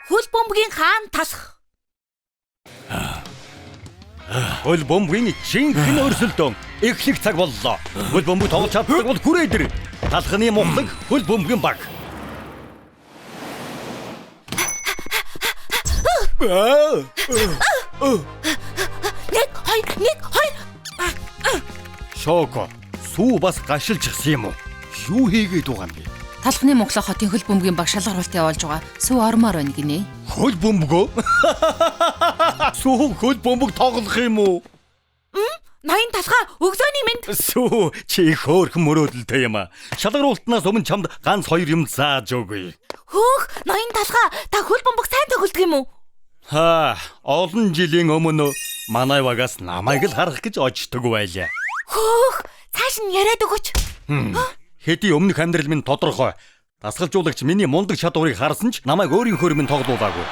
Хөл бөмбөгийн хаан талах. Хөл бөмбөгийн жинхэнэ өрсөлдөөн эхлэх цаг боллоо. Хөл бөмбөг тоглож чаддаг бол хүрээ дэр. Талхны мухлаг хөл бөмбөгийн баг. Нэг хоёр. Шоко, сүү бас гашилчихсан юм уу? Юу хийгээд байгаа юм бэ? Талхны Монголын хотын хөл бөмбөгийн баг шалгаруулалт явуулж байгаа. Сүү ормоор байна гинэ. Хөл бөмбөгөө? Сүү хөл бөмбөг тоглох юм уу? Ноён талхаа өглөөний мэнд. Сүү чи их хөөрхөн мөрөөдөлтэй юм аа. Шалгаруултнаас өмнө чамд ганц хоёр юм зааж өгье. Хөөх, ноён талхаа та хөл бөмбөг сайн тоглодог юм уу? Олон жилийн өмнө манай багаас намайг л харах гэж очдөг байлаа. Хөөх, цааш нь яриад өгөөч. Хэдий өмнөх амьдрал минь тодорхой. Дасгалжуулагч миний мундаг чадварыг харсан ч намайг өөрийнхөө минь тоглуулаагүй.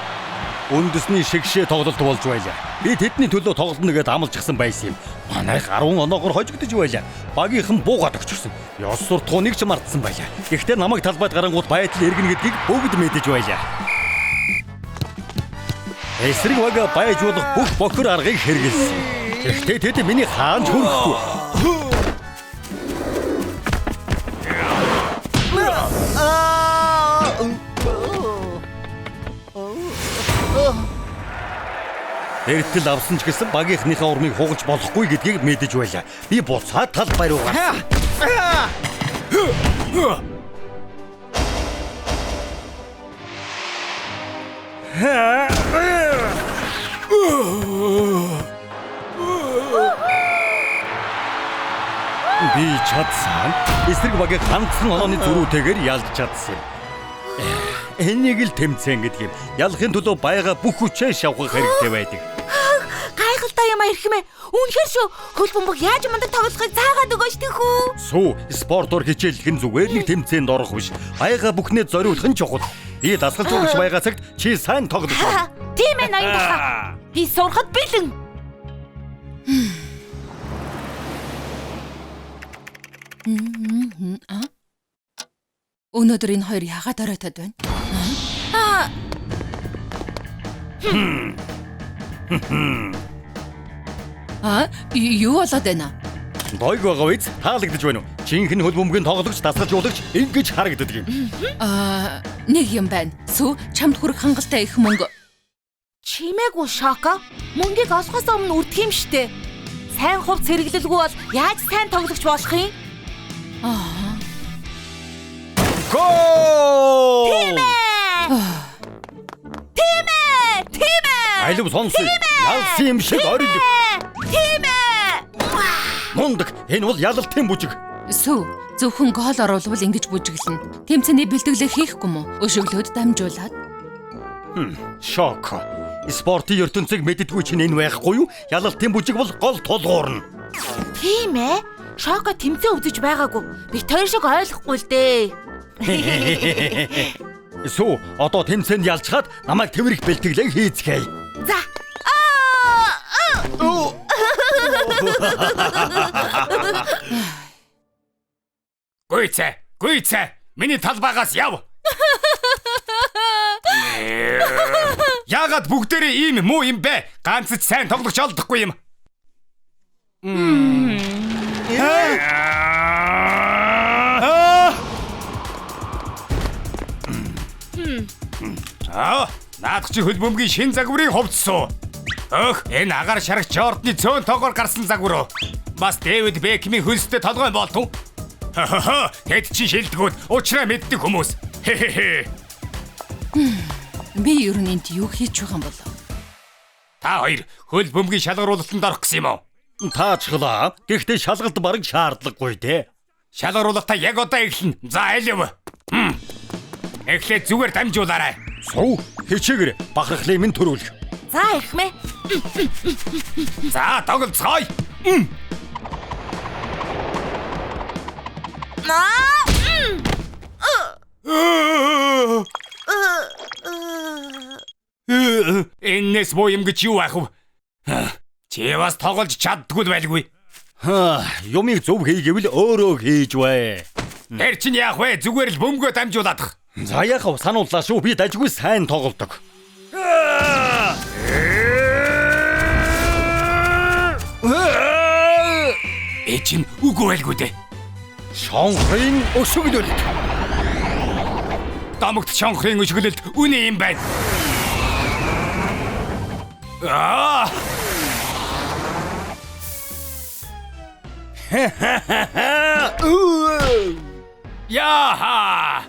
Үндэсний шигшээ тоглолт болж байлаа. Би тэдний төлөө тоглоно гэдээ амлажчихсан байсан юм. Манайх 10 оноогоор хожигдож байлаа. Багийнхан буугаад өгчихсөн. Ёс суртахууныг ч мартсан байлаа. Гэхдээ намайг талбайд гарангууд байдал эргэнэ гэдгийг бүгд мэдэж байлаа. Эсрэг бага байжуулах бүх бохор аргыг хэрэгэлсэн. Гэхдээ тэд миний хаанч хүрэхгүй. Эртэл авсан ч гэсэн багийнхныхаа урмыг хугалж болохгүй гэдгийг мэдэж байлаа. Би буцаад талбай руу гарсан. Би чадсан. Эсрэг багийг ганцхан онооны зөрүүтэйгээр ялж чадсан юм. Энийг л тэмцээн гэдэг юм. Ялахын төлөө байгаа бүх хүчээ шавхах хэрэгтэй байдаг. Гайхалтай юм эрхэмээ. Үнэхээр шүү. Хөл бөмбөг яаж мундаг тоглохыг заагаад өгөөч тэхүү. Сүү, спортоор хичээллэх нь зүгээр нэг тэмцээнд орох биш. Баяга бүхнээ зориулах нь чухал. Би дасгалжуулагч байгаа цагт чи сайн тоглож байна. Тийм ээ ноён талхаа. Би сурахад бэлэн. Өнөөдөр энэ хоёр яагаад оройтод байна? Юу болоод байна? Бойг байгаа үз таалагдж байна уу? Жинхэнэ хөл бөмбөгийн тоглогч дасгалжуулагч ингэж харагддаг юм. Нэг юм байна. Сүү чамд хүрэх хангалттай их мөнгө. Чимээгүй Шоко. Мөнгийг олохоос өмнө үрдэх юм штэ. Сайн хувц хэрэглэлгүй бол яаж сайн тоглогч болох юм? Гол! Тийм ээ. Айлв сонсъё. Ялсан юм шиг орил. Тийм ээ. Мундаг. Энэ бол ялалтын бүжиг. Сүү зөвхөн гол оруулбал ингэж бүжиглэнэ. Тэмцээний бэлтгэлээ хийхгүй мө? Өшөглөөд дамжуулаад. Шоко. Спортын ертөнцийг мэддэггүй чинь энэ байхгүй юу? Ялалтын бүжиг бол гол тулгуурна. Тийм ээ. Шоко тэмцээ үзэж байгаагүй. Би тойр шиг ойлгохгүй л дээ. Сүү, одоо тэмцээнд ялчгаад намайг тэврэх бэлтгэлээ хийцгээе. За. Гүйцэ. Миний талбайгаас яв. Яагаад бүгдээрээ ийм муу юм бэ? Ганц ч сайн тоглож олдохгүй юм. Наадах чи хөл бөмбөгийн шин загварыг хувцсан. Энэ агаар шарагч Жордны цөөн тоогоор гарсан загвар. Бас Дэвид Бекмийн хөлстэй толгой болтов. Тэд чи шилдэгүүд уучраа мэддэг хүмүүс. Би ер нь энд юу хийж байгаа юм бол? Та хоёр хөл бөмбөгийн шалгаруулалтанд орох гэсэн юм уу? Таачглаа. Гэхдээ шалгалт бараг шаардлагагүй дээ. Шалгаруулалтаа яг одоо эхэлнэ. За алив. Эхлээд зүгээр дамжуулаарай. Суу, хичээгэр бахархлын минь төрүүлэх. За эрхмээ. За тоглоцгоё. Энэс боо юм гэж юу ах вэ? Чи бас тоглож чаддгүй байлгүй. Юмыг зөв хийгээвэл өөрөө хийж бай. Тэр чинь яах вэ? Зүгээр л бөмбөгөө дамжуулаад. За яах вэ? Санууллаа шүү. Би дажгүй сайн тоглодог. Эчин үгүй байлгүй дээ. Шонхрын өшөглөлт. Домогт шонхрын өшгөлөлт үний юм байна. Аа! Яха!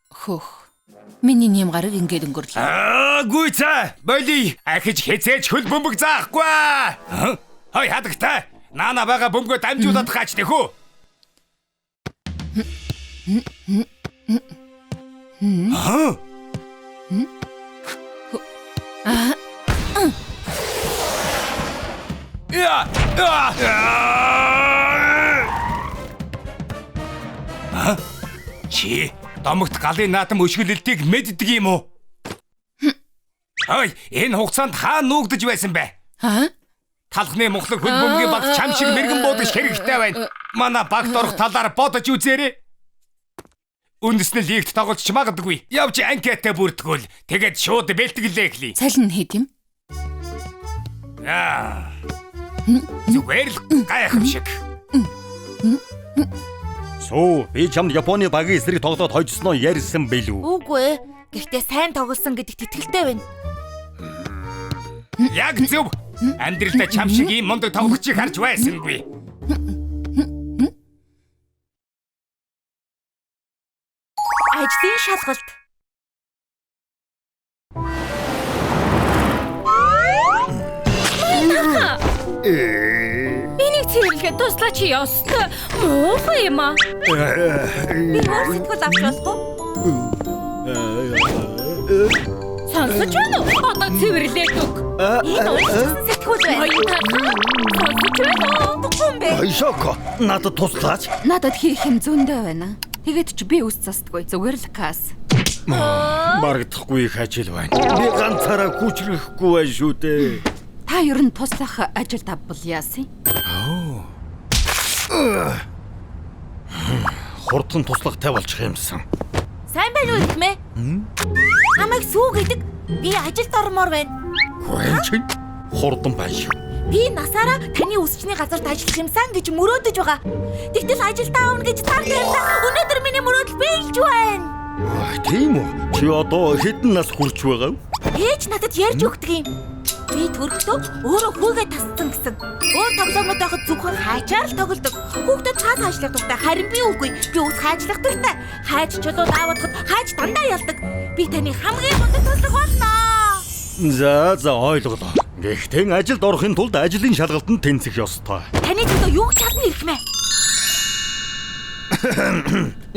Хөх. Миний нэм гараг ингээд өнгөрлөө. Гүйцэ, боли ахиж хэзээж хөл бөмбөг заахгүй. Хой хадагтай. Наана бага бөмбөгөө дамжуулаад гаач тэхүү. Чи домогт галын наадам өшгөлөлтийг мэддэг юм уу? Ой, энэ хугацаанд хаа нуугдаж байсан бэ? Талхны мухлаг хөл бөмбөгийн баг чам шиг мэрэгэн буудаж хэрэгтэй байна. Манай багт орох талаар бодож үзээрэй. Үндэснэ лигт тоглож магадгүй. Явж анкетаа бүрдгүүл. Тэгээд шууд бэлтгэлээ эхлэе. Цалин хэд юм? Зүгээр л гайхамшиг. Суу, би чамд Японы багийн эсрэг тоглоод хойжсноо ярьсан байлгүй. Үгүй ээ. Гэхдээ сайн тоглосон гэдэгт итгэлтэй байна. Яг зөв. Амьдралдаа чам шиг ийм мундаг тоглогчийг харж байсангүй. Ажлын шалгалт. Энийг цэвэрлэхэд туслаач ёстой. Муухай юм аа. Би өөр сэтгэл авч болохгүй. Сонсож байна уу? Одоо цэвэрлээд өг. Энэ өөр сэтгүүл байна. Сонсож байна уу? Бүхэн бэ? Шоко, надад туслаач. Надад хийх юм зөндөө байна. Тэгээд ч би үс застгүй. Зүгээр л кас. Маргадахгүй их ажил байна. Би ганцаараа хүчрэхгүй байна шүү дээ. Та ер нь туслах ажил тавбал яасан? Хурдан туслахтай болчих юмсан. Сайн байна уу гэмээ? Намайг сүү гэдэг. Би ажилд ормоор байна. Хүрэн чинь хурдан байна шүү. Би насаараа таны үсчний газарт ажиллаж юмсан гэж мөрөөдөж байгаа. Тэгтэл ажилдаа авна гэж таар ярьлаа. Өнөөдөр миний мөрөөдөл биелж байна. Тийм үү? Чи одоо хэдэн нас хүрч байгаа вэ? Ээж надад ярьж өгдөг юм. Би төрөхдөө өөрөө хүүгээ тасцсан гэсэн. Өөр тоглоомод байхад зөвхөн хайчаар л тоглодог. Хүүхдүүд цаас хайчлах дуртай. Харин би үгүй. Би ус хайчлах дуртай. Хайж чулуу даваадахад хайж дандаа ялдаг. Би таны хамгийн мундаг туслах болно. За ойлголоо. Гэхдээ ажилд орохын тулд ажлын шалгалтанд тэнцэх ёстой. Таны төлөө юу ч чадна ирхмэ.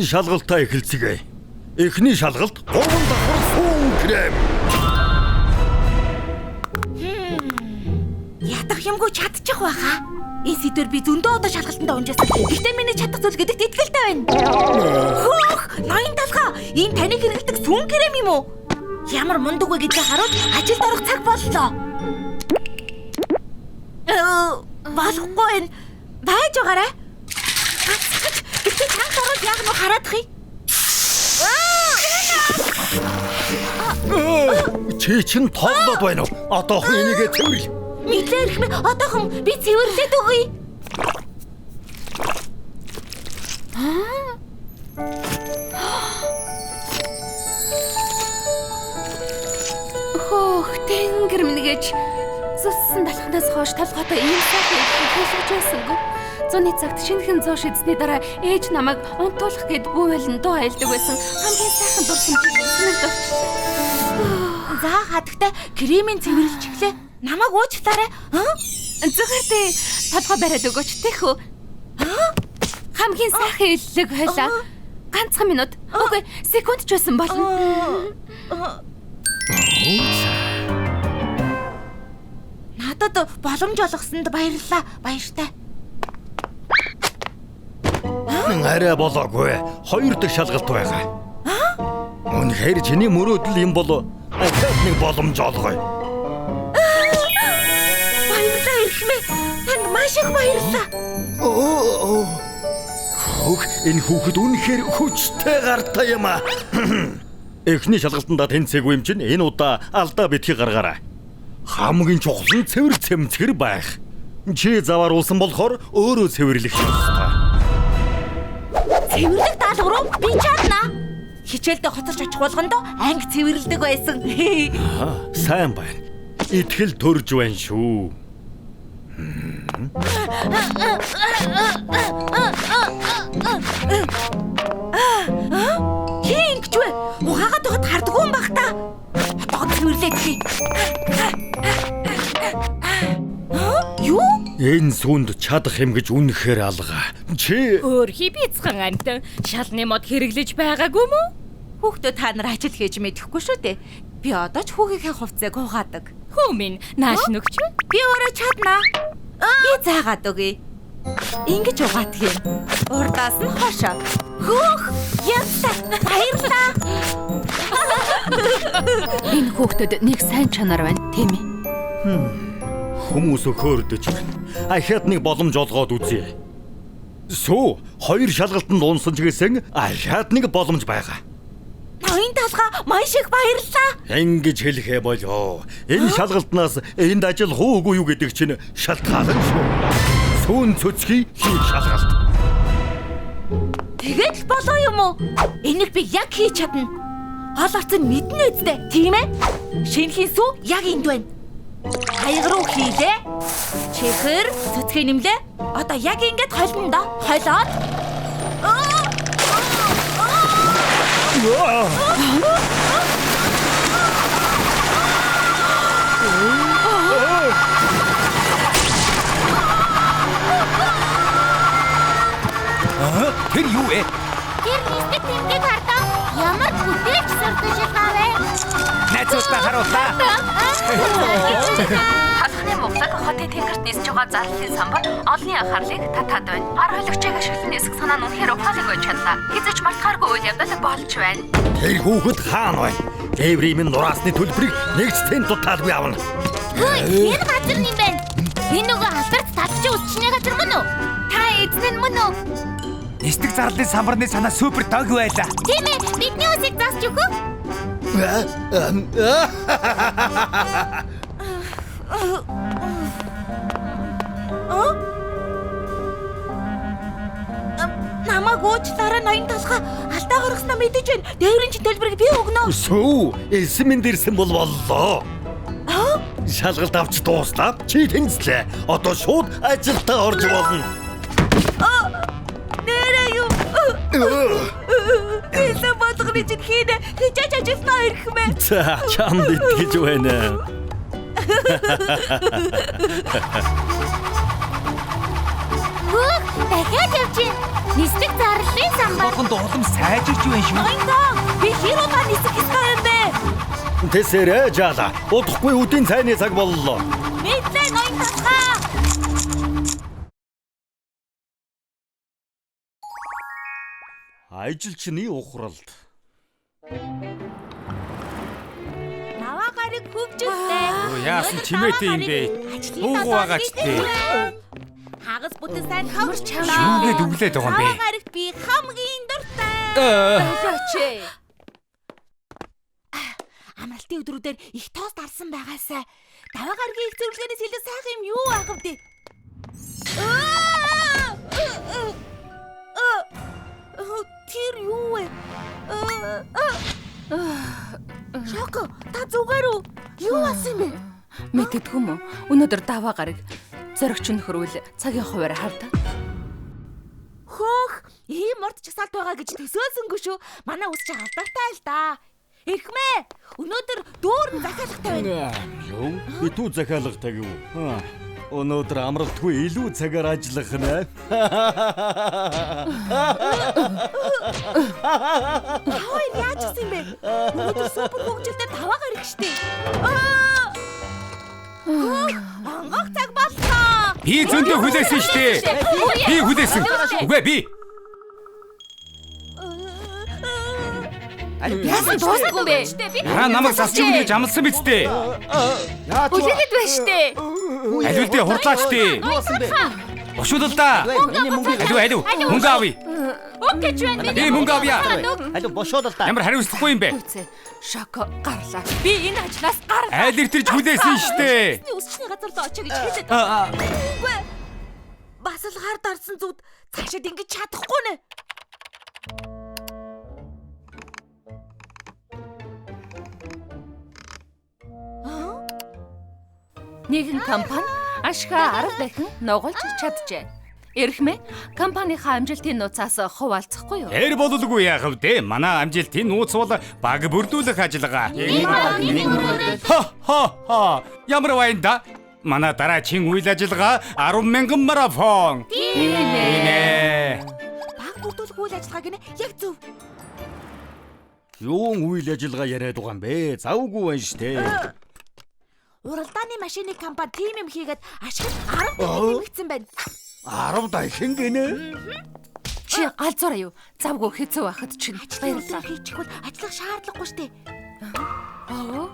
Шалгалтаа эхэлцгээе. Эхний шалгалт 3 давхар сүүн крем. Ядах юмгүй чадчих байхаа. Энэ сэдвэр би зөндөө удаа шалгалтанд унжаасан. Гэхдээ миний чадах зүйл гэдэгт итгэлтэй байна. Хөөх, ноён талхаа. Энэ таны хэрэглэдэг сүн крем юм уу? Ямар мундаг вэ гэдгийг харуул ажилд орох цаг боллоо. Болохгүй байна. Байж байгаарай. Гэтэ танк ороод яг нь хараадах юм. Чи чин тоглоод байна уу? Одоохон энийгээ цэвэрлэ. Мэдлээ ирхмэ. Одоохон би цэвэрлээд өгье. Хөөх, тэнгэр минь гэж зүссэн талхнаас хойш толгойтой ийм сайхан хэлж байсангүй. Зуны цагт шинэхэн зоош эзний дараа ээж намайг унтуулах гэд бүүвэлэн дуу айлдаг байсан. Хамгийн сайхан дурсан санагдав. За хадагтай кремийн цэвэрлжиглээ. Намайг уучлаарай. Зүгээр дээ. Толгой бариад өгөөч тэхүү. Хамгийн сайхан хэллэг хойлоо. Ганцхан минут. Үгүй, секунд ч байсан болно. Надад боломж олгосонд баярлалаа. Баяртай. Арай болоогүй. 2 дахь шалгалт байгаа. Үнэхээр чиний мөрөөдөл юм бол ахад нэг боломж олгоё. Баярлалаа ирхмэ. Танд маш их баярлалаа. Хөөх, энэ хүүхэд үнэхээр хүчтэй гартай юм аа. Эхний шалгалтанд тэнцээгүй юм чинь энэ удаа алдаа битгий гаргаарай. Хамгийн чухал нь цэвэр цэмцгэр байх. Чи завааруулсан болохоор өөрөө цэвэрлэх ёстой. Цэвэрлэх даалга руу би чадна. Хичээлдээ хоцорч очих болгондоо анги цэвэрлдэг байсан. Сайн байна. Итгэл төрж байна шүү. Хин гэж вэ? Ухаагаад байхад хардггүй юм бах та. Одоо цэвэрлээд хий. Юу? Энэ сүнд чадах юм гэж үнэхээр алга. Чи Өөрхий бяцхан амтан шалны мод хэрэглэж байгаагүй мүү? Хүүхдүүд та нар ажил хийж мэдэхгүй шүү дээ. Би одоо ч хүүгийнхээ хувцсыг угаадаг. Хүмүн нааш нөгч вэ? Би өөрөө чадна. Би заагаад өгье. Ингэж угаадг юм. Урдаас нь хошоо. Хөөх! Ястаа! Баярлаа. Энэ хүүхдэд нэг сайн чанар байна, тийм ээ. хүмүүс өхөөрдөж байна. Ахиад нэг боломж олгоод үзье. Сүү, хоёр шалгалтанд унсан ч гэсэн ахиад нэг боломж байгаа. Ноён талгаа маш их баярлалаа. Ингэж хэлэхэ болоо. Энэ шалгалтнаас энд ажиллах уугүй юу гэдэг чинь шалтгаалan шүү. Сүүн цөцгий хийх шалгалт. Тэгээд л болоо юм уу? Энийг би яг хийж чадна. Хол орцсон мэднэ үстэй, тийм ээ? Шинэхийн сүү яг энд байна. Хаяг руу хийлээ. Чихэр, цөцгий нэмлээ. Одоо яг ингэж холно да. Холоод. Тэр юу вэ? Тэр нисдэг тэмдэг хардаа ямар бүтээгч сурдаж байгаа вэ? Найзуудаа харууллаа. Талхны муглаг хотын тэнгэрт нисэж байгаа зарлалын самбар олонний анхаарлыг татаад байна. Гар хөлөгчийг ашиглан нисэх санаа нь үнэхээр ухаалаг байж чадлаа. Хизэж мартахааргүй үйл явдал болж байна. Тэр хүүхэд хаана байна? Дээврийн минь нураасны төлбөрийг нэгцтэй дутаалгүй авна. Энэ газар юм байна. Энэ нөгөө алдарт талчи үсчний газар мөн үү? Та эзэн нь мөн үү? Нисдэг зарлалын самбарны санаа супер дог байлаа. Тийм ээ, бидний үсийг засч өгөө. Намайг уучлаарай ноён толгой алдаа гаргаснаа мэдэж байна. Дээврийн чинь төлбөрийг би өгнө. Сүү, эсмэн дэрсэн бол боллоо. Шалгалт авч дууслаа. Чи тэнцлээ. Одоо шууд ажилдаа орж болно. Нэрээ юу? Эсэ бодгоны чинь хийнэ. Хичээж ажилласнаа ирэх мэ. За, чамд итгэж байна. Дахиад явж гин. Нисдэг зарлалын самбар. Болгонд улам сайжирч байна шүү. Ноёндоо би хироога нисэх ёстой юм бэ? Тэсэрэ жаала. Удахгүй үдийн цайны цаг боллоо. Мэдлээ ноён толгой. Ажилчны ухралд. Наваа гарыг хөвжөлтэй. Яасан чимээтэй юм бэ? Уугу байгаа ч тий. Хагас бүтэн сайн хаварч Шүүгээд өглөөд байгаа юм бэ? Наваа гарыг би хамгийн дуртай. Болооч. Амралтын өдрүүдээр их тоос дарсан байгаасай. Даваа гаргийн их зөвлөгөөнөөс илүү сайхан юм юу аах вэ? Тэр юу вэ? Шоко, та зүгээр үү? Юу асан бэ? Мэддэггүй мө. Өнөөдөр даваа гараг зоригч нөхрүүл цагийн хуваар хардаа. Хөөх, ийм урд чагсаалт байгаа гэж төсөөлсөнгүй шүү. Манай үс чи алдартай л да. Эхмээ, өнөөдөр дүүрэн захиалгатай байна. Юу? Итүү захиалгатай гэв. Өнөөдөр амралтгүй илүү цагаар ажиллах нэ. Хөөе, яаж гэсэн бэ? Өнөөдөр супер хөгжилтэй даваа гараг штий. Ангах цаг боллоо. Би зөндөө хүлээсэн шүү дээ. Би хүлээсэн. Үгүй би. Яасан дуусахгүй юм бэ? Та намайг засч өгнө гэж амласан биз дээ. Үлээгээд байна штэ. Аливдээ хурдлаач дээ. Ушуулал да. Алив мөнгө авъя. Окей ч байна. Би мөнгө авъя. Аль бошоод л да. Ямар хариуцлагагүй юм бэ? Үгүй. Шоко гарлаа. Би энэ ажлаас гарлаа. Айл иртэрч хүлээсэн штэ. Үсчний газар л очоо гэж хэлээд байгаа. Үгүй. Бас л хар дарсан зүуд цаашаад ингэж чадахгүй нэ. Нэгэн компани ашгаа 10 дахин нугалж чаджээ. Эрхмээ компанийнхаа амжилтын нууцаас хуваалцахгүй юу? Эр бололгүй яах вэ? Манай амжилтын нууц бол баг бүрдүүлэх ажиллагаа. Ха. Ямар вайнда? Манай дараагийн үйл ажиллагаа 10,000 марафон. Тийм ээ. Баг бүрдүүлэх үйл ажиллагаа гинэ яг зөв. Юун үйл ажиллагаа яриад байгаа юм бэ? Завгүй байна штэ. Уралдааны машины компани тим юм хийгээд ашиг 10 дахин нэмэгдсэн байна. 10 дахин гинэ. Чи галзуураа юу? Завгүй хэцүү байхад чинь баярлалаа. Хийчих бол ажиллах шаардлагагүй штэ.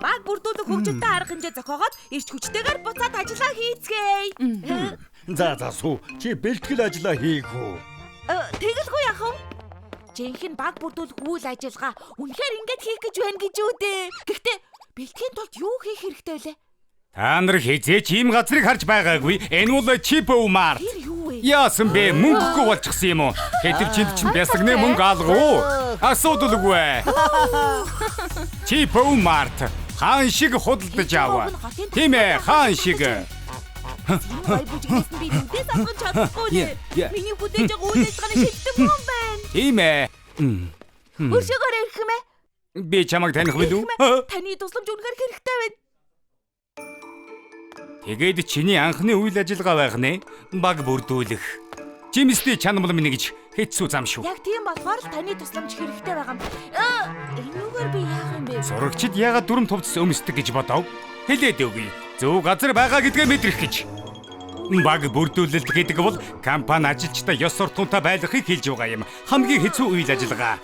Баг бүрдүүлэх хөгжилтэй арга хэмжээ зохиогоод ирч хүчтэйгээр буцаад ажиллаа хийцгээе. За суу. Чи бэлтгэл ажиллаа хийх үү? Тэгэлгүй яах вэ? Жинхэнэ баг бүрдүүлэх үйл ажиллагаа үнэхээр ингэж хийх гэж байна гэж үү дээ. Гэхдээ бэлтгэхийн тулд юу хийх хэрэгтэй вэ? Та нар хизээч ийм газрыг харж байгаагүй. Энэ бол Чипов Март. Тэр юу вэ? Яасан бэ? Мөнгөгүй болчихсон юм уу? Хэдив чинь бясагны мөнгө алгуу. Асуудалгүй. Чипов Март. Хаан шиг худалдаж аваа. Тийм ээ, хаан шиг. Бай бүжигсэн би нүдээс авах чадахгүй нэ. Миний бүдээж байгаа үйл ажиллагааны шилдэг юм байна. Тийм ээ. Өршөөгөр ирэх юм ээ. Би чамайг таних билүү? Таны тусламж үнэхээр хэрэгтэй байна. Тэгээд чиний анхны үйл ажиллагаа байх нэ. Баг бүрдүүлэх. Жимстэй чанамал минь гэж хэцүү зам шүү. Яг тийм болохоор л таны тусламж хэрэгтэй байгаа юм. Энүүгээр би яах юм бэ? Сурагчид яагаад дүрм тувцас өмсдөг гэж бодов? Хэлээд өгье. Зөв газар байгаа гэдгээ мэдрэх гэж. Баг бүрдүүлэлт гэдэг бол компани ажилчдаа ёс суртахуунтай байлгахыг хэлж байгаа юм. Хамгийн хэцүү үйл ажиллагаа.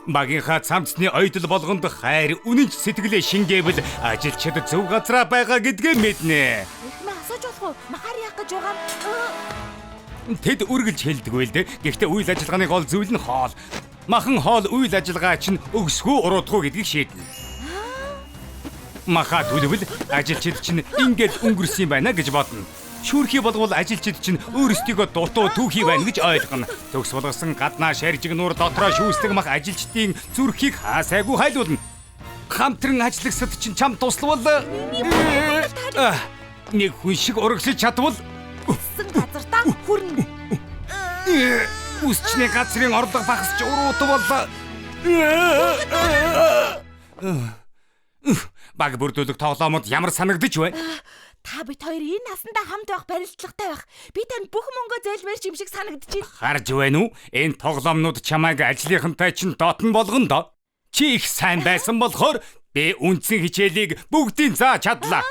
Багийнхаа цамцны ойдол болгонд хайр, үнэнч сэтгэлээ шингээвэл ажилчид зөв газараа байгаа гэдгээ мэднэ. Эхмээ асууж болох уу? Махаар яах гэж байгаа юм? Тэд үргэлж хэлдэггүй л дээ. Гэхдээ үйл ажиллагааны гол зүйл нь хоол. Махан хоол үйл ажиллагаа чинь өгсгөө уруудгүй гэдгийг шийднэ. Маха төлөвл ажилчид чинь ингээд өнгөрсөн байна гэж бодно. Шүүрхий болгол ажилчид чинь өөрсдийгөө дутуу түүхий байна гэж ойлгоно. Төгс болгосон гаднаа шаржиг нуур дотроо шүүслэг мах ажилчдын зүрхийг хаасайгүй хайлуулна. Хамтран ажиллагсад чинь чам туславал нэг хүн шиг урагшиж чадвал Сэн газартаа хүрнэ. үсчний газрын орлого багасч уруудвал баг бүрдүүлэх тоглоомод ямар санагдаж байна? Та бид хоёр энэ насандаа хамт байх барилдлагатай байх. Би танд бүх мөнгөө зээлмээр юм шиг санагдаж байна. Харж байна уу? Энэ тоглоомнууд чамайг ажлынхантай чинь дотн болгоно доо. Чи их сайн байсан болохоор би үндсэн хичээлийг бүгдийг зааж чадлаа.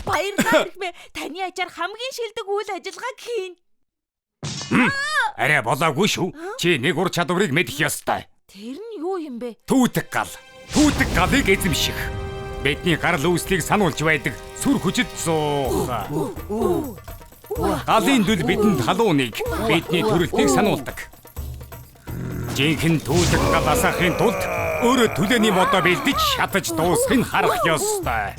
Баярлалаа хэрхмээ. Таны ачаар хамгийн шилдэг үйл ажиллагааг хийн. Арай болоогүй шүү. Чи нэг ур чадварыг мэдэх ёстой. Тэр нь юу юм бэ? Түүдэг гал. Түүдэг галыг эзэмших. Бидний гарал үүслийг сануулж байдаг сүр хүчит зуух. Галын дүл бидэнд халууныг, бидний төрөлтийг сануулдаг. Жинхэнэ түүдэг гал асаахын тулд өөрөө төлөөний модоо бэлдэж шатаж дуусхыг харах ёстой.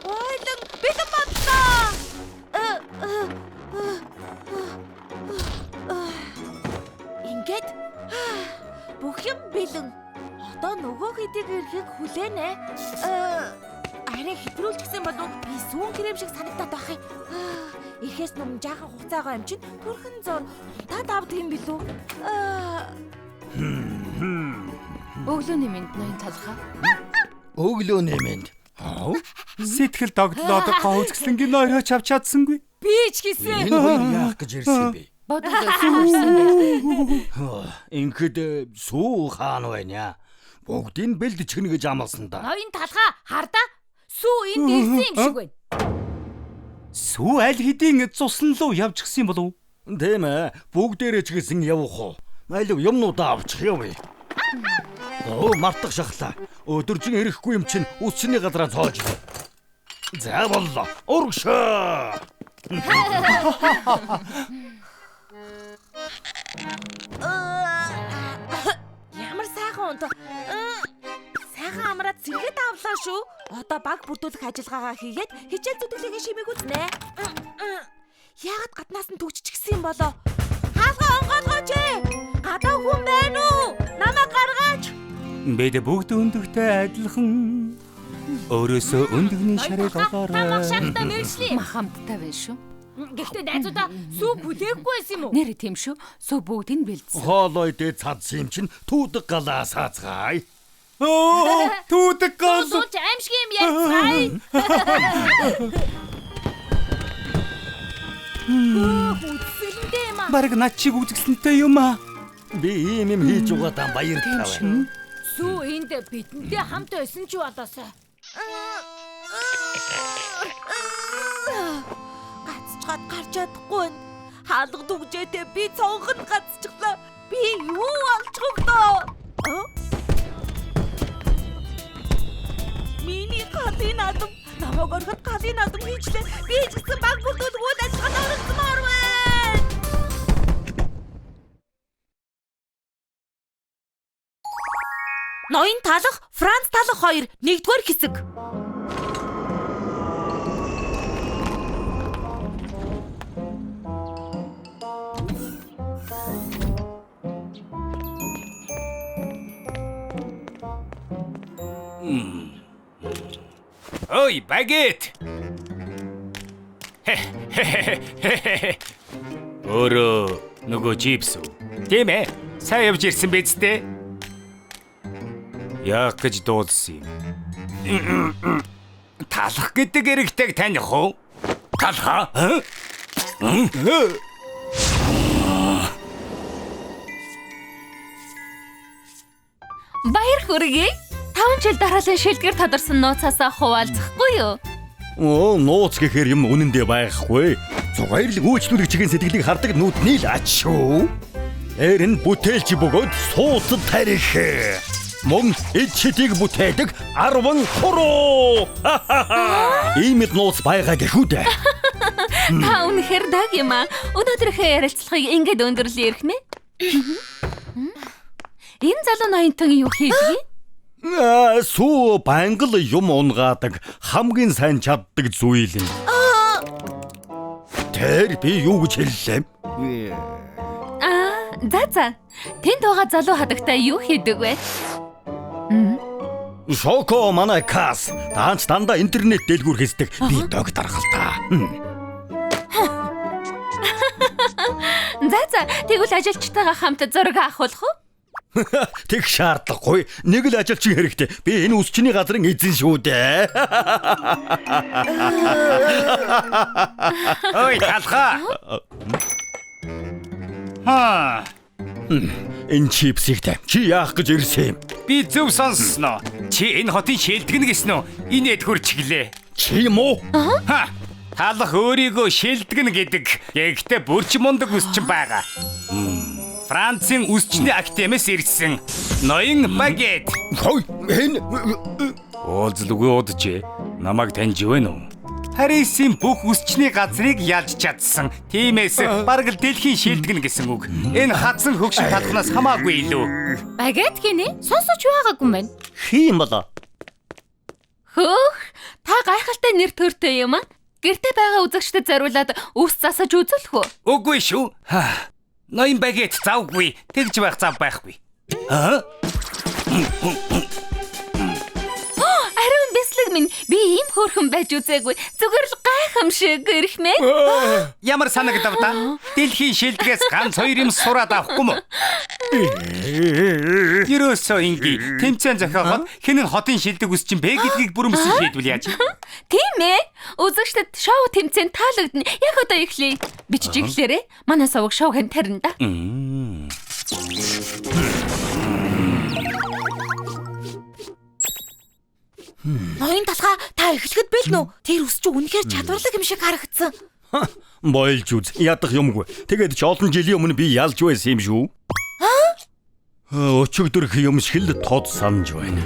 Ойлон бэлэн бодлоо. Ингээд бүх юм бэлэн. Одоо нөгөө хэдийг ирэхийг хүлээнэ. Арай хэтрүүлж гисэн болов би сүүн крэм шиг санагдаад байх юм. Эхээс нүм жаахан хугацаагаа юм чинь төрхөн зур та давдаг юм билүү? Өглөөний минь ноён талхаа. Өглөөний минь. Сэтгэл догтлоод гоцгслэнгийн нойрооч авч чадсангүй. Би ч гэсэн. Энэ хоёр яах гэж ирсэн бэ? Бодсон. Ингээд сүү хаан байна. Бүгдийг бэлдэж гэнэ гэж амласан да. Ноён талхаа хардаа сүү энд ирсэн юм шиг байна. Сүү аль хэдийн цусан руу явж гисэн болов? Тийм ээ. Бүгдээрээ ч гэсэн явах уу? Алив юмнуудаа авчих явъя. Оо мартах шахлаа. Өдөржин ирэхгүй юм чинь үсчний газараа цоож. За боллоо. Урагшаа. Ямар сайхан унт. Сайхан амраад сэргээд авлаа шүү. Одоо баг бүрдүүлэх ажиллагаагаа хийгээд хичээл зүтгэлээ шимээг үзнэ. Яагаад гаднаас нь төгжчихсэн юм болоо? Хаалга онгоолгооч ээ. Гадаа хүн байна уу? Намайг гаргаач. Бид бүгд өндөгтэй адилхан. Өөрөөсөө өндөгний шарыг олоорой. Шахта мэржлээ. Махамттай байна шүү. Гэхдээ найзуудаа сүү бүлээхгүй байсан юм уу? Нэр тийм шүү. Сүү бүгдийг нь бэлдсэн. Хоолой дээд цадсан юм чинь түүдэг галаа саацгаая. Түүдэг гол. Сууч аимшиг юм ярьцгаая. Үсэлэндээ юм аа. Бараг над чиг үзэсгэлэнтэй юм аа. Би ийм юм хийж угаадаа баяртай байна. Сүү энд бидэнтэй хамт байсан ч болоосаа. Гацчгаад гарч чадахгүй байна. Хаалга дүгжээтэй би цонхонд гацчихлаа. Би юу олчихвдоо? Миний галын адам намайг ороход галын адам хийчлээ. Би ч гэсэн баг бүрдүүлэх үйл ажиллагаанд оролцмоор байна. Ноён талах, Франц талах хоёр нэгдүгээр хэсэг. Ой, багет. Өөрөө нөгөө чипс үү? Тийм ээ. Сайн явж ирсэн биз дээ. Яах гэж дуулсан юм? Талах гэдэг эрэгтэйг таних уу? Талха? Баяр хүргэе. 5 жил дараалан шилдгэр тодорсон нууцаасаа хуваалцахгүй юу? Оо, нууц гэхээр юм үнэндээ байхгүй. Зугаарлаг үйлчлүүлэг чигийн сэтгэлийг хардаг нүдний л ач шүү. Эрен бүтээлч бөгөөд суудад тарих. Мөн эцчдийг бүтээдэг 10 хуруу. Ийм л нууц байгаа гэхүү дээ. Та үнэхээр даг юм аа. Өнөөдрийнхөө ярилцлагыг ингээд өндөрлөө ярих нэ. Энэ залуу ноёнтон юу хийдэг? Сүү бангал юм унгаадаг хамгийн сайн чаддаг зүйл юм. Тэр би юу гэж хэллээ? За. Тэнд байгаа залуу хадагтай юу хийдэг вэ? Шоко манай кас. Таанч дандаа интернет дэлгүүр хийдэг. Би дог даргалтай. За. Тэгвэл ажилчтайгаа хамт зураг авах уу? Тэг шаардлагагүй. Нэг л ажилчин хэрэгтэй. Би энэ үсчний газрын эзэн шүү дээ. Ой, талха. Энэ чипсийг чи яах гэж ирсэн юм? Би зөв сонссноо. Чи энэ хотын шилдэгнэ гэсэн үү? Инээд хурчглээ. Чи юм уу? Талах өөрийгөө шилдэгнэ гэдэг. Гэхдээ бүрч мундаг үсчин байгаа. Францын үсчний академиэс ирсэн ноён багет. Хой, энэ Уулзлгүй удажээ. Намайг таньж байна уу? Парисын бүх үсчний газрыг ялж чадсан. Тиймээс бараг л дэлхийн шилдэгнэ гэсэн үг. Энэ хатсан хөгшин талхнаас хамаагүй илүү. Багет гинэ? Сонсож байгаагүй юм байна. хийм болоо. Хөөх, та гайхалтай нэр төртэй юм аа. Гэртээ байгаа үзэгчдэд зориулаад үс засаж үзүүлэх үү? Үгүй шүү. Ноён багет завгүй. Тэгж байх зав байхгүй. Ариун бэслэг минь би ийм хөөрхөн байж үзээгүй. Зүгээр л гайхамшиг ирэх мэ. Ямар санагдав та? Дэлхийн шилдгээс ганц хоёр юм сураад авахгүй мө? Ерөөсөө инги тэмцээн зохиогоод хинэн хотын шилдэг үсчин бэ гэдгийг бүрмөсөн шийдвэл яаж? Тийм ээ. Үзэгчдэд шоу тэмцээн таалагдана. Яг одоо эхлэе. Биччихлээрээ. Манай сувг шоуг хэн тарина да. Ноён талхаа та эхлэхэд бэлнэ үү? Тэр үс чи үнэхээр чадварлаг юм шиг харагдсан. Бойлж үз. Ядах юмгүй. Тэгээд ч олон жилийн өмнө би ялж байсан юм шүү. Өчигдөрх юм шиг л тод санаж байна.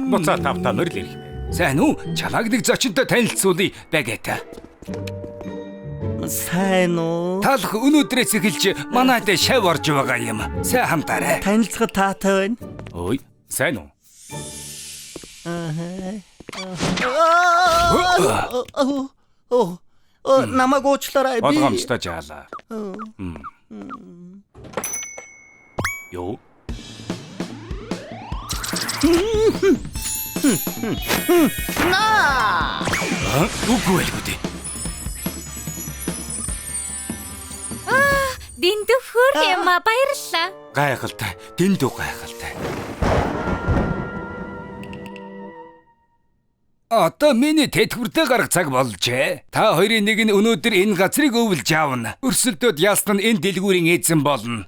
Буцаа тавтаа нөрлөх. Сайн уу? Чамайг нэг зочинтой танилцуулъя, Багета. Сайн уу? Талх өнөөдрөөс эхэлж манайд шав орж байгаа юм. Сайн хамтаарай. Танилцахад таатай байна. Ой, сайн уу? Намайг уучлаарай. Болгоомжтой жаалаа. Юу? Үгүй л үү. Дэндүү хөр юм а баярлалаа. Гайхалтай. Дэндүү гайхалтай. Одоо миний тэтгэвртэй гарах цаг болжээ. Та хоёрын нэг нь өнөөдөр энэ газрыг өвлж аавна. Өрсөлдөөд яасан нь энэ дэлгүүрийн эзэн болно.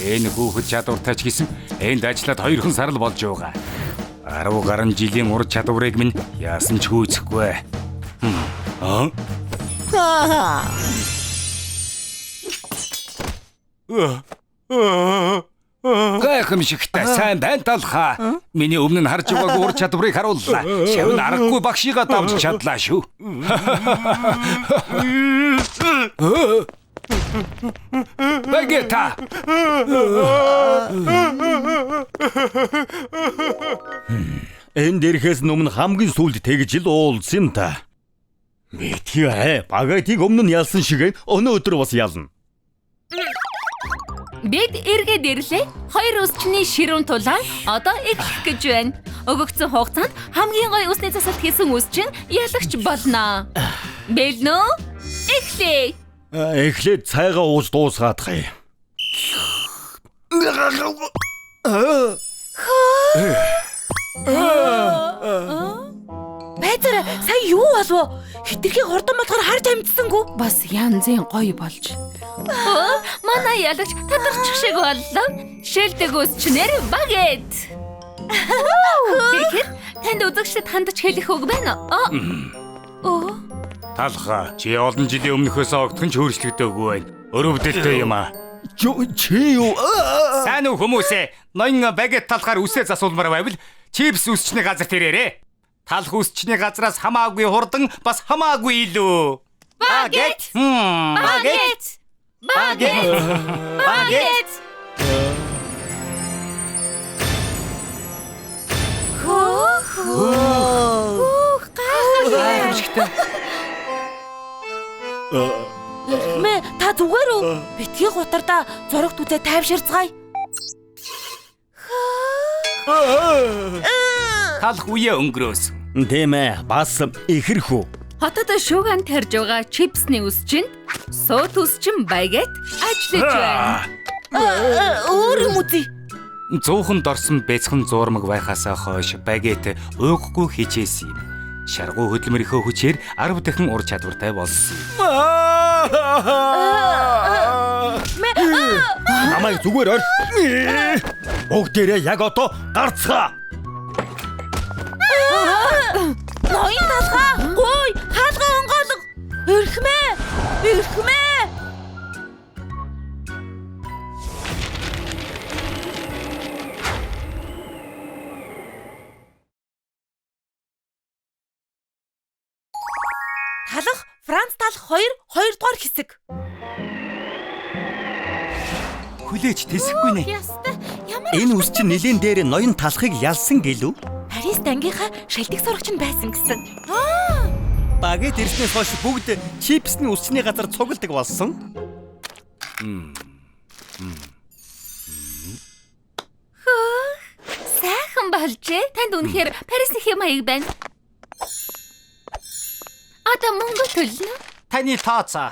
Энэ хүүхэд чадвартай ч гэсэн энд ажиллаад 2 хэн сар л болж байгаа. 10 гаруй жилийн ур чадварыг минь яасан ч хөөцөхгүй. Гайхамшигтай сайн байна талхаа. Миний өмнө нь харж байгаагүй ур чадварыг харууллаа. Шав нь аргагүй багшигаа давж чадлаа шүү. Багета. Энд ирэхээс өмнө хамгийн сүүлд тэгж л уулзсан юм та. Битгий багатыг өмнө нь ялсан шиг өнөөдөр бас ялна. Бид эргээд ирлээ. 2 үсчний ширүүн тулаан одоо эхлэх гэж байна. Өгөгдсөн хугацаанд хамгийн гоё үсний засалт хийсэн үсчин ялагч болно. Бэлнэ үү? Эхлэе. Эхлээд цайгаа ууж дуусгаадах юм. Байцаараа сая юу болов? Хитрхи хурдан болохоор харж амжсангүй. Бас янзын гоё болж. Манай ялагч тадарчих шиг боллоо. Шилдэг үсчнэр багет. Тэгэхээр танд үзэгчдэд хандаж хэлэх үг байна. Талха чи олон жилийн өмнөхөөс огтхон ч өөрчлөгдөөгүй байна. Өрөвдөлтөй юм аа. Чи юу? Сайн уу хүмүүсээ? Ноён багет талхаар үсээ засуулмаар байвал чипс үсчний газар тэрээрээ. Талх үсчний газраас хамаагүй хурдан бас хамаагүй илүү. Багет. Багет. Багет. Багет. Гайхамшигтай. Мэ та зүгээр үү? Битгий гутарда зурагт үзээ тайвширцгаая. Талх үе өнгөрөөс. Тийм ээ, бас ихэрхүү. Хотод шууган тарж байгаа чипсний үсчинд суут үсчин багет ажиллаж байна. Өөр юм үзье. Зуухан дорсон бяцхан зуурмаг байхаасаа хойш багет ууггүй хичээсэн юм. Шаргуу хөдөлмөрийнхөө хүчээр 10 дахин ур чадвартай болсон юм. Намайг зүгээр орх. Бүгдээрээ яг одоо гарцгаа. Ноён талхаа. Гой, хаалгаа онгоолго. Ирхмээ. Ирхмээ. Талх Франц талх 2 дугаар хэсэг. Хүлээж тэсэхгүй нэ. Ястай. Ямар Энэ үс чинь нилээн дээр ноён талхыг ялсан гэлүү? Парис дангийнхаа шалдик сурагч нь байсан гэсэн. Багет ирснээс хойш бүгд чипсний үсчний газар цугладаг болсон. сайхан болжээ. Танд үнэхээр Парисны хэм маяг байна. Одоо мөнгө төлнө. Таны тооцоо.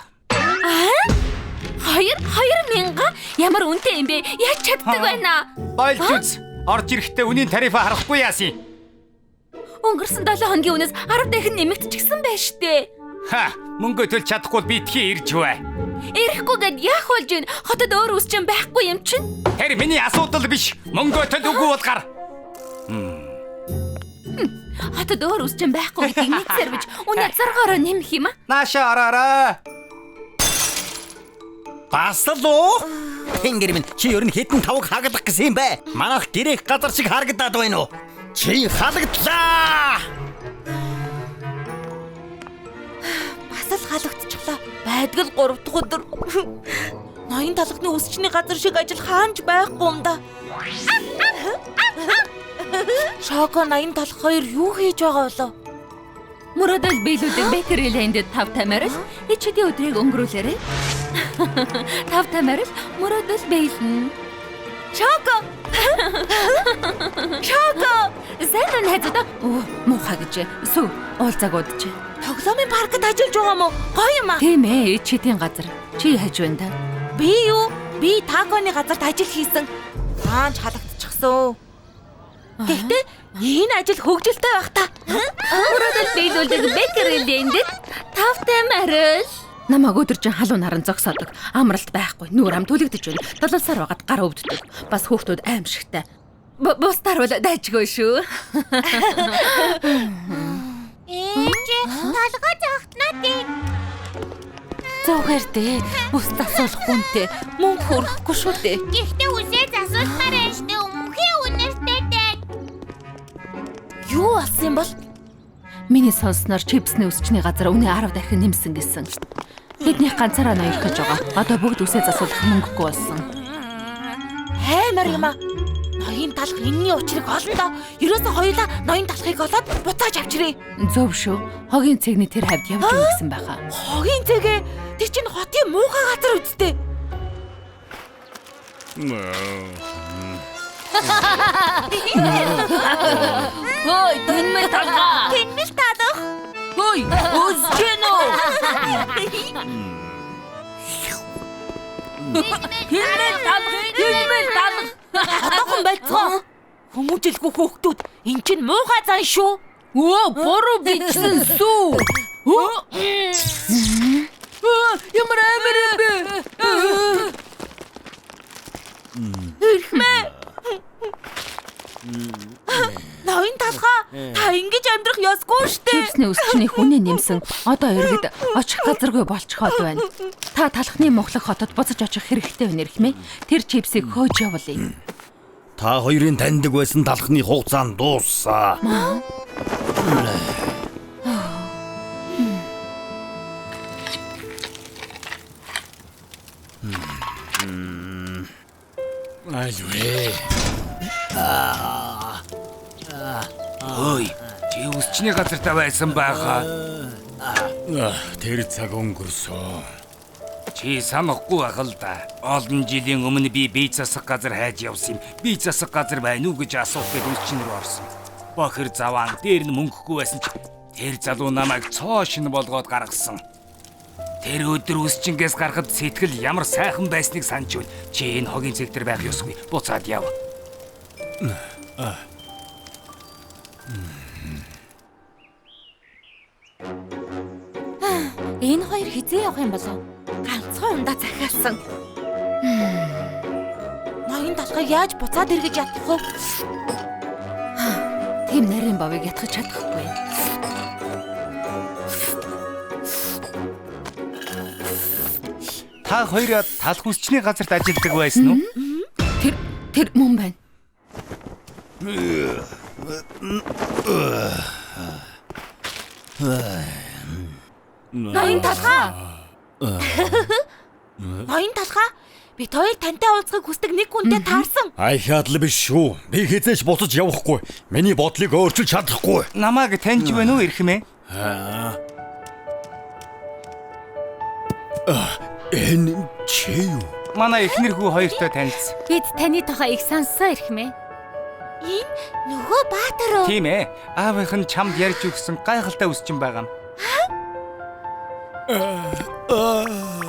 2000 ямар үнэтэй юм бэ? Яаж чаддаг байна? Болж үз. Орж ирэхдээ үнийн тарифа харахгүй яасан. Өнгөрсөн 7 хоногийн үнээс 10 дахин нэмэгдчихсэн байна штэ. Ха, мөнгө төлж чадахгүй битгий ирж бай. Ирэхгүйгээд яах болж байна? Хотод өөр үс чинь байхгүй юм чинь. Тэр миний асуудал биш. Мөнгө төлж үгүй бол гар. Хотод өөр үс чинь байхгүй гэдгийг мэдсээр бич. Үнэ 6-ороо нэмэх юм аа. Нааша ороорой. Бас л уу? Тэнгэр минь чи ер нь хэдэн тавг хагадах гэсэн юм бэ? Манайх гэрэх газар шиг харагдаад байна уу? Чи халагдлаа. Бас л халагдчихлаа. Байдгал 3 дахь өдөр. Ноён талхны үсчний газар шиг ажил хаанч байхгүй юм да. Шоко ноён талх хоёр юу хийж байгаа болоо? Мөрөдөл биелүүлдэг бэкери лэндд 5 тамирал ичэдийн өдрийг өнгөрүүлээрэй. 5 тамирал мөрөдөл биелнэ. Шоко! Шоко! Сайн найзуудаа муухай гэж сүв уулзаагүй ч. Тоглоомын паркт ажиллаж байгаа мó? Гоё юм аа. Тийм ээ, ичэдийн газар. Чи хаж байна та? Би юу? Би таконы газарт ажил хийсэн. Хаанч халагдчихсан. Гэхдээ энэ ажил хөгжилтэй байх та. Мөрөдөл биелүүлдэг бэкери лэндд 5 тамирал. Намайг өдөржин халуун наран зогсоодог. Амралт байхгүй. Нүур ам түлэгдэж байна. 7 сар байгаад гар өвддөг. Бас хүүхдүүд аимшигтай. Бусдаар бол дайжгүй шүү. Ээж, талгаа загтнаа дээ. Зөөхөр дээ. Ус засуулах үнтэй. Мөнгө хөрөхгүй шүү дээ. Гэхдээ үсээ засуулахаар штэ өмхий үнэртэй дээ. Юу болсон юм бол? Миний сонсноор чипсний өсчний газар үнэ 10 дахин нэмсэн гэсэн. Тэдний ганцаараа ноёлох гэж байгаа. Одоо бүгд үсээ засуулах мөнгөгүй болсон. Хаймар юм аа. Ноён талх энэний учрыг олно доо. Ерөөсөө хоёулаа ноён талхыг олоод буцааж авчирээ. Зөв шүү. Хогийн цэгний тэр хавьд явж өгсөн байгаа. Хогийн цэгээ тэр чинь хотын муухай газар үсттэй. Ой, тэнмэл талгаа. Тэнмэл талах. Ой, өсгөн үү? Тэнмэл талах. Хатахан байцгаа. Хүмүүжлгүй хүүхдүүд эн чинь муухай зан шүү. Оо, буруу бичсэн сүү. Ямар амир юм бэ? Ирхмээ. Ноён талхаа та ингэж амьдрах ёсгүй штэ. Чипсний өсчний хүнээ нэмсэн. Одоо иргэд очих газаргүй болчиход байна. Та талхны Монголог хотод буцаж очих хэрэгтэй байна ирхмээ. Тэр чипсийг хөөж явуулъя. Та хоёрын таньдаг байсан талхны хугацаанд дууссан. Альвэ. Ой, чи үсчний газартаа байсан байхаа. Тэр цаг өнгөрсөн. Чи санахгүй байх л да. Олон жилийн өмнө би бие засах газар хайж явсан юм. Бие засах газар байна уу гэж асуухад үсчин рүү орсон. Бохир заваан дээр нь мөнгөгүй байсан ч тэр залуу намайг цоо шин болгоод гаргасан. Тэр өдөр үсчингээс гарахад сэтгэл ямар сайхан байсныг санаж байна. Чи энэ хогийн цэг дээр байх ёсгүй. Буцаад яв. Энэ хоёр хизээ явах юм болов? Ганцхан ундаа захиалсан. Ноён талхыг яаж буцаад эргэж ядах вэ? Тийм нарийн бовыг ятгах чадахгүй. Та хоёр талх үсчний газарт ажилладаг байсан уу? Тэр мөн байна. Ноён талхаа. Ноён талхаа. Би хоёр тантай уулзахыг хүсдэг нэг хүнтэй таарсан. Айхаад л биш шүү. Би хизээч буцаж явахгүй. Миний бодлыг өөрчилж чадахгүй. Намайг таньж байна уу ирхмээ? Энэ чи юу? Манай эхнэр хүү хоёртой танилцсан. Бид таны тухай их сонссон ирхмээ. Энэ нөгөө Баатар уу? Тийм ээ. Аавынх нь чамд ярьж өгсөн гайхалтай үсчин байгаа юм.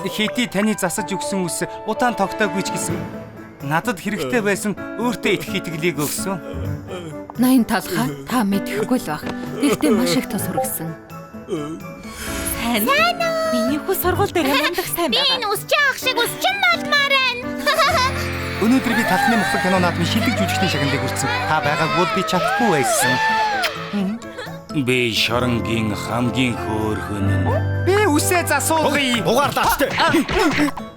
Хэдий таны засаж өгсөн үс удаан тогтоогүй ч гэсэн надад хэрэгтэй байсан өөртөө их итгэлийг өгсөн. Ноён талхаа та мэдэхгүй л баг. Гэхдээ маш их тус хүргэсэн. Сайн уу? Миний хүү сургууль дээр амандах сайн Би байгаа. энэ үсчин ах шиг үсчин болмоор байна. Өнөөдөр би талхны мохлог кино наадмын шилдэг жүжигчдийн шагналыг хүртсэн. Та байгаагүй бол би чадахгүй байсан. Би шоронгийн хамгийн хөөрхөн. Би үсээ засуугий. Угаарлаа штэ.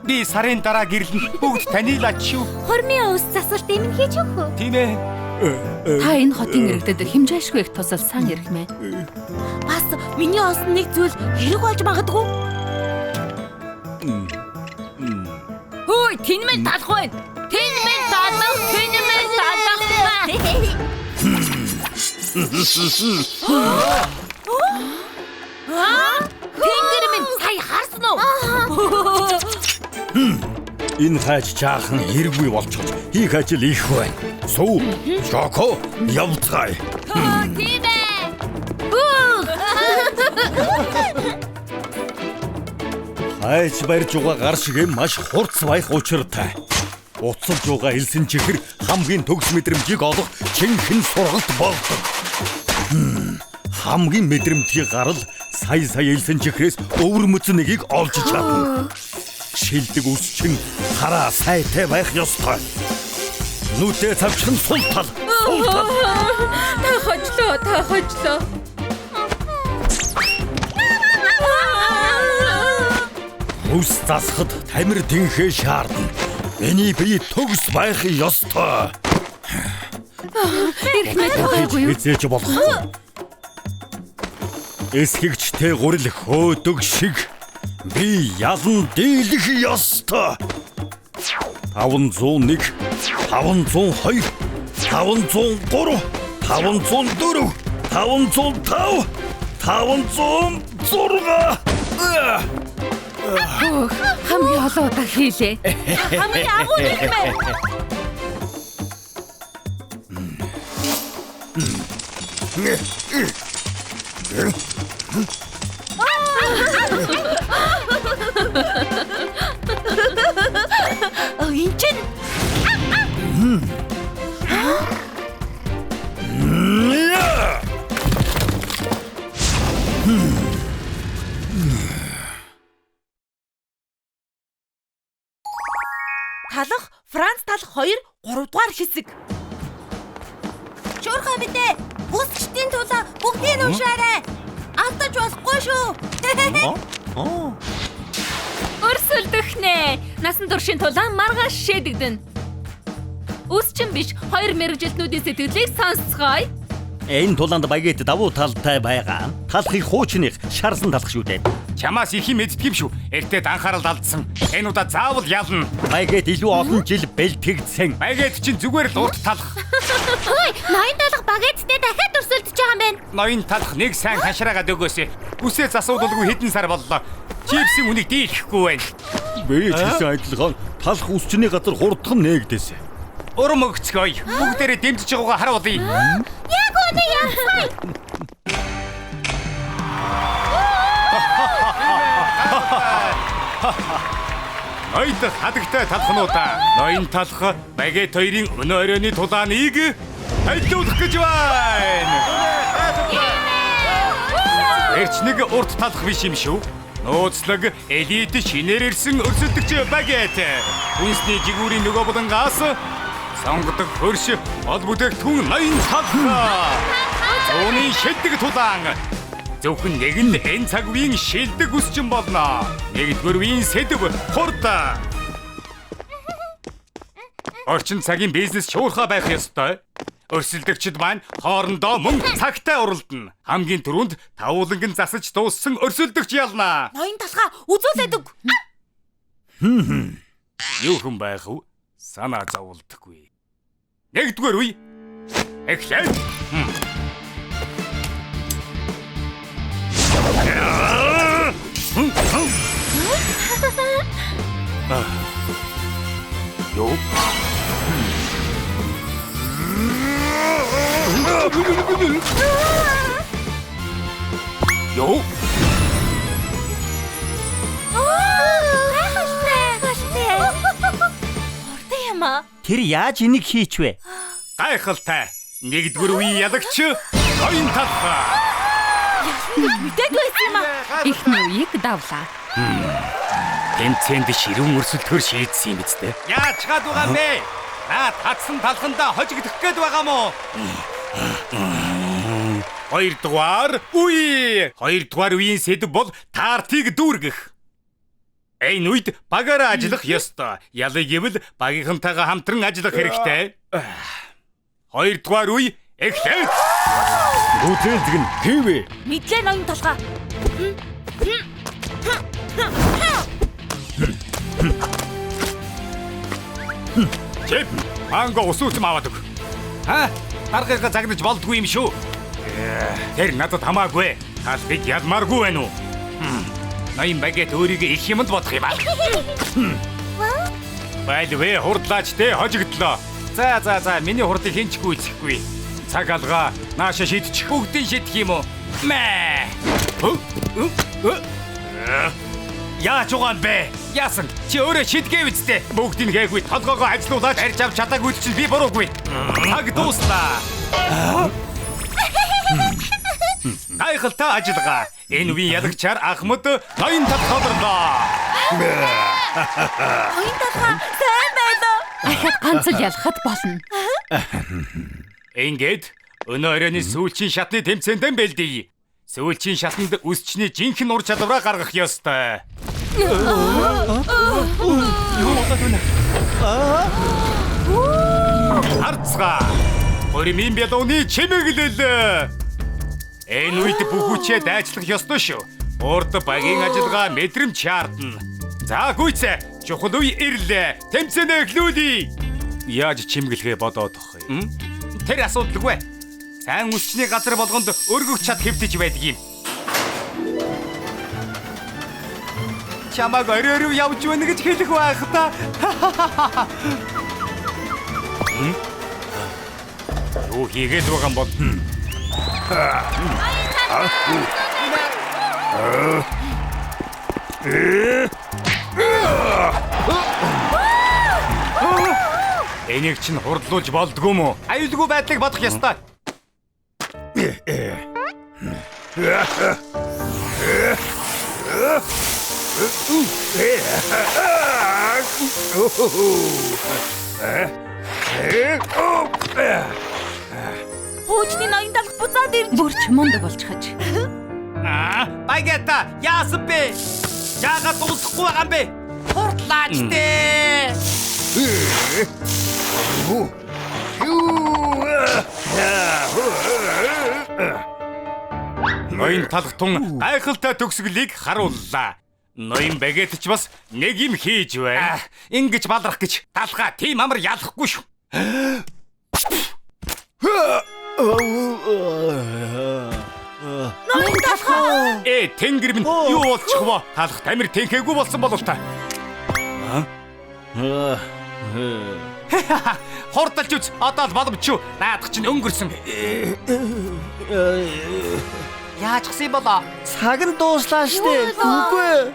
Би сарын дараа гэрлэн бүгд танилаач шүү. Хормын ус засварт эмн хийж өгөх үү? Тийм ээ. Та энэ хотын иргэдэд хэмжээшгүй их тусалсан ирэх мэ. Бас миний олсон нэг зүйл хэрэг болж магадгүй. Хөөе, тэнмэл талах байна. Тэнмэл талах, тэнмэл талах. Тэнгэр минь сая харсан уу? Энэ хайч жаахан хэрэггүй болчиход хийх ажил их байна. Суу, Шоко, явцгаая. Тийм ээ. Хайч барьж байгаа гар шиг маш хурц баях учиртай. Уцалж байгаа элсэн чихэр хамгийн төгс мэдрэмжийг олох чинхэн сургалт болдог. Хамгийн мэдрэмтгий гарал сая элсэн чихрээс өвөр мөцнийг олж чадна. Шилдэг үсчин хараа сайтай байх ёстой. Нүдээ цавчхан сул тал. Та хожлоо. Үс засахад тамир тэнхээ шаардна. Миний бие төгс байх ёстой. Ирэх мэ таагүй юу? Эзэж болох. Эсхэгчтэй гурил хөөдөг шиг би ялан дийлэх ёстой. 501, 502, 503, 504, 505, 506. Хамгийн олон удаа хийлээ. Хамгийн агуу нэг мэ. Энэ чинь талах Франц талах 2 3 дугаар хэсэг. Шуурхай бидээ. Бүсчдийн тулаа бүгдийг нь уншаарай. Алдаж болохгүй шүү. Өрсөлдөхнэ. Насан туршийн тулаан маргааш шийдэгдэнэ. Үсчин биш 2 мэрэгжилтнүүдийн сэтгэлийг сонсцгоё. Энэ тулаанд баягэд давуу талтай байгаа. Талахыг хуучных шарсан талах шүү дээ. Чамаас их юм мэддэг юм шүү. Эртээд анхаарал алдсан. Энэ удаа заавал ялна. Баягэд илүү олон жил бэлтгэгдсэн. Баягэд чинь зүгээр л урт талах. Хөөе, ноён талах багэдтэй дахиад өрсөлдөж байгаа юм байна. Ноён талах нэг сайн хашраагаад өгөөсэй. Үсээ засуулгүй хэдэн сар боллоо. Чипсийн үнийг дийлэхгүй байна. Би ч гэсэн адилхан талах үсчний газар хурдхан нээгдээсэ. Урам өгцгөөе. Бүгдээрээ дэмжиж байгаагаа харуулъя. Яг үнэ яцгаая. Ноён хадагтай талхнуудаа. Ноён талх багэт хоёрын өнөө оройны тулааныг хайлуулах гэж байна. Эрч нэг урт талх биш юм шүү. Нууцлаг элит шинээр ирсэн өрсөлдөгч багэт. Үнсний жигүүрийн нөгөө булангаас сонгодог хөрш ол бүтээгдэхүүн ноён талх. Үүний шилдэг тулаан. Зөвхөн нэг нь энэ цаг үеийн шилдэг үсчин болно. Нэгдүгээр үеийн сэдв хурд. Орчин цагийн бизнес шуурхай байх ёстой. Өрсөлдөгчд маань хоорондоо мөнгө цагтаа уралдана. Хамгийн түрүүнд тавууланган засаж дууссан өрсөлдөгч ялна. ноён талхаа үзүүлээд өг. Юу хүн байх вэ? Санаа зовлдоггүй. Нэгдүгээр үе. Эхлээд. Юу? Юу? Урд юм аа. Тэр яаж энийг хийчвэ? Гайхалтай. Нэгдүгээр үеийн ялагч ноён талх. Мэдээд байсан юм аа. Эхний үеийг давлаа. Тэмцээнд ширүүн өрсөлдөхөр шийдсэн юм биз дээ. Яаж чад байгаа юм бэ? Наад хатсан талхандаа хожигдох гээд байгаа мó. Хоёрдугаар үе. Хоёрдугаар үеийн сэдв бол таартыг дүүргэх. Энэ үед багаараа ажиллах ёстой. Ялыг гэвэл багийнхантайгаа хамтран ажиллах хэрэгтэй. Хоёрдугаар үе эхлэх. Бүтээлдэг нь хэвээ. Мэдлээ ноён толгой. Чип, манго усууцм аваад өг. Тархайгаа загнаж болдгүй юм шүү. Тэр надад хамаагүй. Талбыг ялмааргүй байна уу? Ноён багет өөрийгөө их юмд бодох юм аа. Байлвэ хурдлаач те хожигдлоо. За, миний хурдыг хинчгүй эцэхгүй. Цаг алгаа нааша шидчих бүгдийг шидэх юм уу? Мэ. Яач угаан бэ? Яасан? Чи өөрөө шидгээ үсттэй. Бүгдийг гээгүй толгоогоо ажилуулаач. Барьж авч чадаагүй чинь би буруугүй. Цаг дуслаа. Гайхалтай ажиллагаа. Энэ үеийн ялагчаар Ахмад ноён толгорлоо. Ноён толгой сайн байна уу? Ахад ганц л ялахад болно. Ингээд өнөө оройн сүүлчийн шатны тэмцээнд бэлдээ. Сүүлчийн шатанд үсчний жинхэнэ ур чадвараа гаргах ёстой. Харцгаа. Хөрмийн бялууны чимэглэл. Энэ үед бүх хүчээ дайчлах ёстой шүү. Урд багийн ажиллагаа мэдрэмж шаардна. За гүйцээ, чухал үе ирлээ. Тэмцээнэ эхлүүлье. Яаж чимгэлгээ бодоод тох юм? Тэр асуудалгүй. Сайн үсчний газар болгонд өргөх чад хэвтэж байдаг юм. Чамаг орой явж байна гэж хэлэх байх та. Юу хийгээд байгаа юм бол? Энийг чинь хурдлуулж болдгоо мó? Аюулгүй байдлыг бодох ёстой. Хуучны ноён толгой буцаад ирж. Бүрч мундаг болчихож. Багета, яасан бэ? Яагаад дуусахгүй байгаа юм бэ? Хурдлаач дээ. Ноён талхтун гайхалтай төгсгөлийг харууллаа. Ноён багет ч бас нэг юм хийж байна. Ингэж балрах гэж талхаа тийм амар ялахгүй шүү. Ноён толгой. Тэнгэр минь юу болчих вэ? Талх тамир тэнхээгүй болсон болов та. Хурдалж үз. Одоо л боломжгүй. Наадах чинь өнгөрсөн. Яаж гсэн болоо? Цаг нь дууслаа штэ. Үгүй.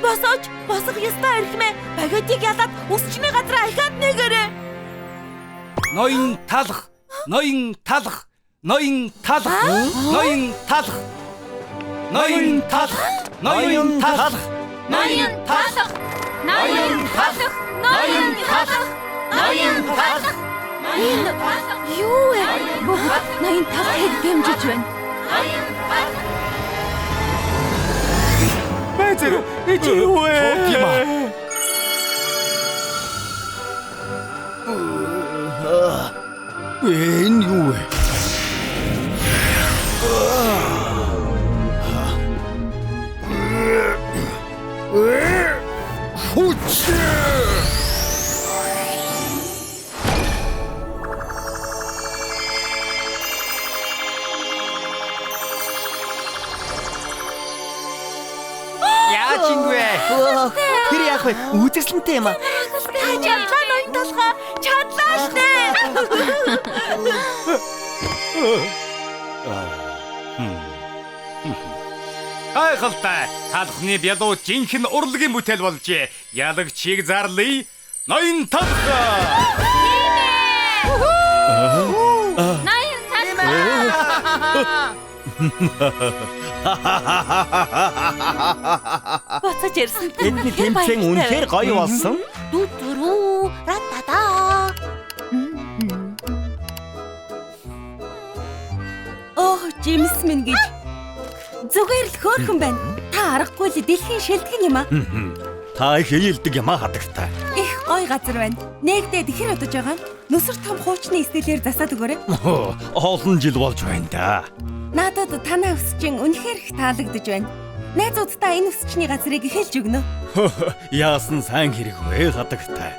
Босох ёстой эрхмээ. Багетийг ялаад үсчний газар ахаад нэгэрээ. Ноён талх. Ноён талх. Ноён талх. Ноён талх. Ноён талх. Ноён талх. Ноён талх. Ноён талх. Ноён талх. Ноён талх. Ноён талх. Юу вэ? Бүгд Ноён талхыг дэмжиж байна. ноён талх. Бэзэр, чи юу вэ? Тийм аа. Энэ юу вэ? Яаж ингэвэ? Тэр яах вэ? Үзэсгэлэнтэй юм аа. Чадлаа ноён толгой. Чадлаа штэ. Гайхалтай. Талхны бялуу жинхэнэ урлагийн бүтээл болжээ. Ялагчийг зарлая. Ноён талх. Ноён талх. Буцаж ирсэн. Эдний тэмцээн үнэхээр гоё болсон. Дүрүү ратата. Жимс минь гэж. Зүгээр л хөөрхөн байна. Та аргагүй л дэлхийн шилтгэн юм аа. Та их ээлдэг юм хадагтай. Их гой газар байна. Нэгдээд ихэр удаж байгаа. Нүсэр том хуучны стилээр засаад өгөөрэй. Олон жил болж байна да. Надад танаа өсчин үнэхээр их таалагдж байна. Найзуудтай энэ өсчний газрыг эхэлж өгнө. Яасан сайн хэрэг вэ хадагтай.